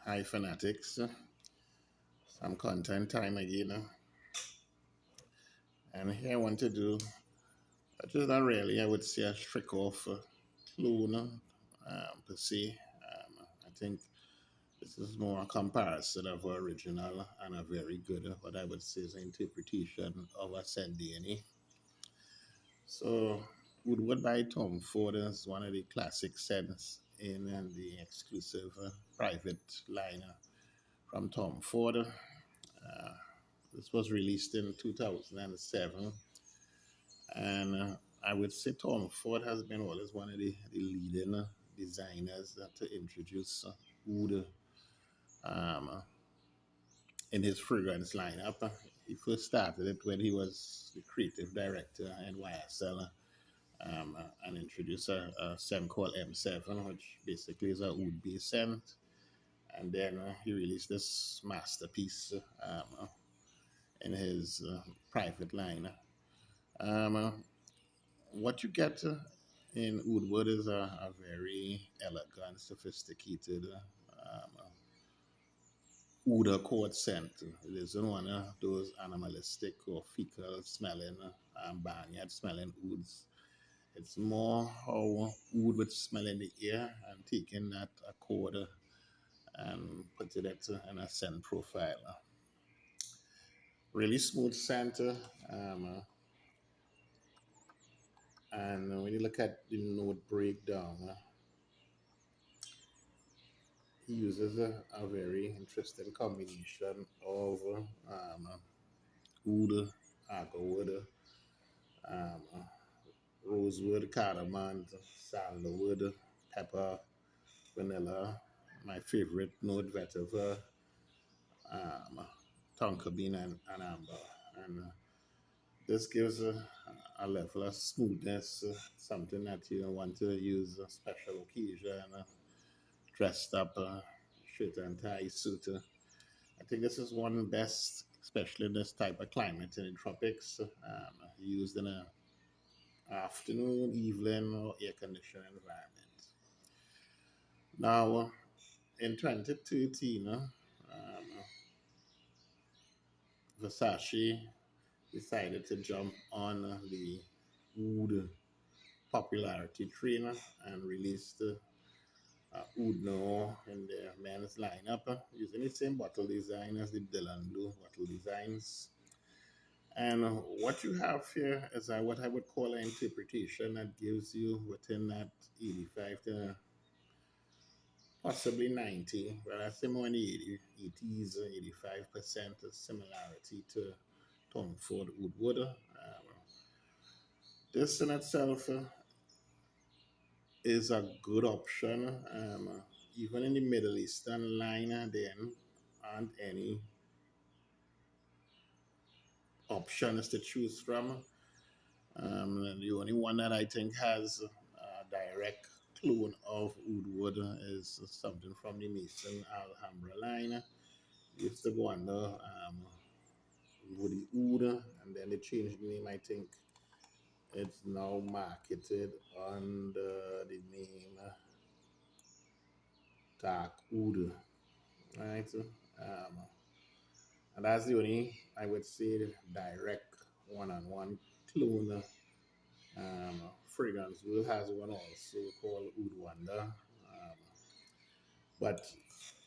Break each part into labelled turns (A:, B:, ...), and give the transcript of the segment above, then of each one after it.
A: Hi, fanatics. Some content time again. And here I want to do, which is not really, I would say, a trick off clone per se. I think this is more a comparison of original and a very good, what I would say is an interpretation of a said DNA. So, Woodward by Tom Ford is one of the classic scents in and the exclusive private line from Tom Ford. This was released in 2007, and I would say Tom Ford has been always one of the leading designers to introduce oud in his fragrance lineup. He first started it when he was the creative director in YSL and introduced a scent called M7, which basically is a oud based scent. And then he released this masterpiece in his private line. Um, what you get in Woodward is a very elegant, sophisticated oud accord scent. It isn't one of those animalistic or fecal smelling, barnyard smelling ouds. It's more how oud would smell in the air and taking that accord and putting it in a scent profile. Really smooth scent. And when you look at the note breakdown, he uses a very interesting combination of oud, agarwood, um, rosewood, cardamom, sandalwood, pepper, vanilla. My favorite note vetiver, tonka bean, and amber. And this gives a level of smoothness, something that you don't want to use a special occasion, dressed up, shirt and tie suit. I think this is one best, especially in this type of climate in the tropics, used in a afternoon, evening, or air conditioned environment. Now, in 2013, Versace decided to jump on the oud popularity train and released Oud Noir in their men's lineup using the same bottle design as the Dylan Blue bottle designs. And what you have here is what I would call an interpretation that gives you within that 85 to possibly 90, but I say more in the 80s, 85% of similarity to Tom Ford Woodward. This in itself is a good option. Even in the Middle Eastern line, then aren't any options to choose from. The only one that I think has a direct clone of Woodward is something from the Mason Alhambra line. Used to go under Woody Oud, and then they changed the name. I think it's now marketed under the name Dark Oud, right? And that's the only, I would say, direct one-on-one clone fragrance. Will has one also called Oud Wonder. But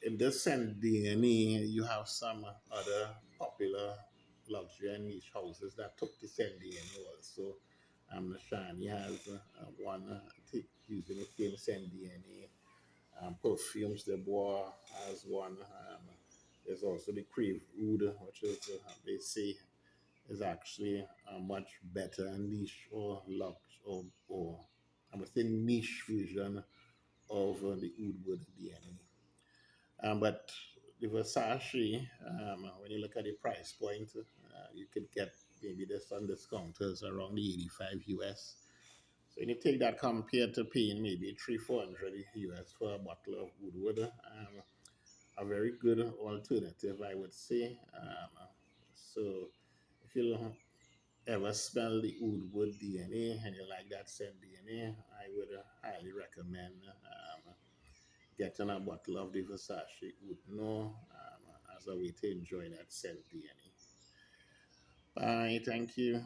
A: in this scent DNA, you have some other popular luxury and niche houses that took the scent DNA also. Nashani has one using the same scent DNA. Perfumes de Bois has one. There's also the Crave Oud, which is, they say, is actually a much better niche or lux or I would say niche version of the Oudwood DNA. But the Versace, when you look at the price point, you could get maybe this on discounters around the 85 US. So when you take that compared to paying maybe 300-400 US for a bottle of Woodward, a very good alternative, I would say. So if you ever smell the Woodwood DNA and you like that scent DNA, I would highly recommend getting a bottle of the Versace would know as a way to enjoy that scent. Bye, thank you.